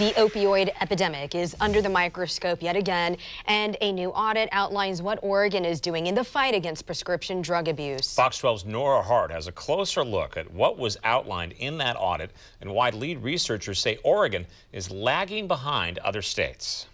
The opioid epidemic is under the microscope yet again, and a new audit outlines what Oregon is doing in the fight against prescription drug abuse. Fox 12's Nora Hart has a closer look at what was outlined in that audit and why lead researchers say Oregon is lagging behind other states.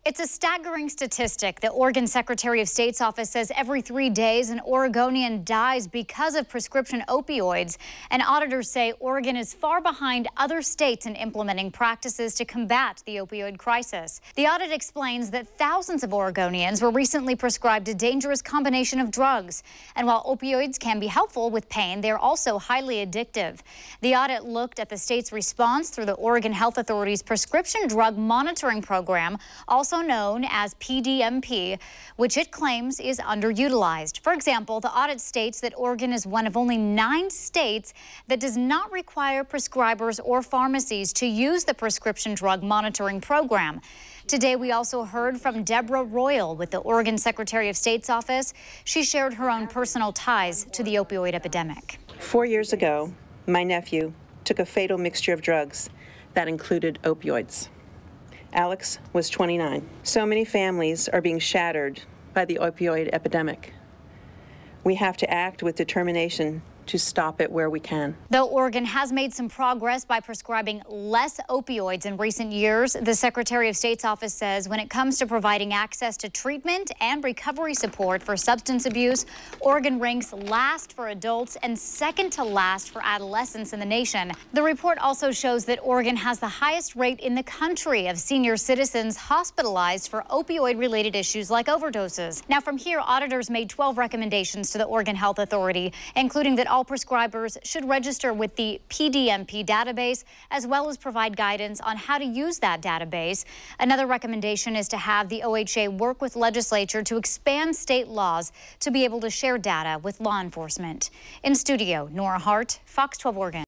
It's a staggering statistic. The Oregon Secretary of State's office says every 3 days an Oregonian dies because of prescription opioids. And auditors say Oregon is far behind other states in implementing practices to combat the opioid crisis. The audit explains that thousands of Oregonians were recently prescribed a dangerous combination of drugs. And while opioids can be helpful with pain, they're also highly addictive. The audit looked at the state's response through the Oregon Health Authority's prescription drug monitoring program, also known as PDMP, which it claims is underutilized. For example, the audit states that Oregon is one of only 9 states that does not require prescribers or pharmacies to use the prescription drug monitoring program. Today, we also heard from Deborah Royal with the Oregon Secretary of State's office. She shared her own personal ties to the opioid epidemic. 4 years ago, my nephew took a fatal mixture of drugs that included opioids. Alex was 29. So many families are being shattered by the opioid epidemic. We have to act with determination to stop it where we can. Though Oregon has made some progress by prescribing less opioids in recent years, the Secretary of State's office says when it comes to providing access to treatment and recovery support for substance abuse, Oregon ranks last for adults and second to last for adolescents in the nation. The report also shows that Oregon has the highest rate in the country of senior citizens hospitalized for opioid-related issues like overdoses. Now, from here, auditors made 12 recommendations to the Oregon Health Authority, including that all prescribers should register with the PDMP database, as well as provide guidance on how to use that database. Another recommendation is to have the OHA work with legislature to expand state laws to be able to share data with law enforcement. In studio, Nora Hart, Fox 12 Oregon.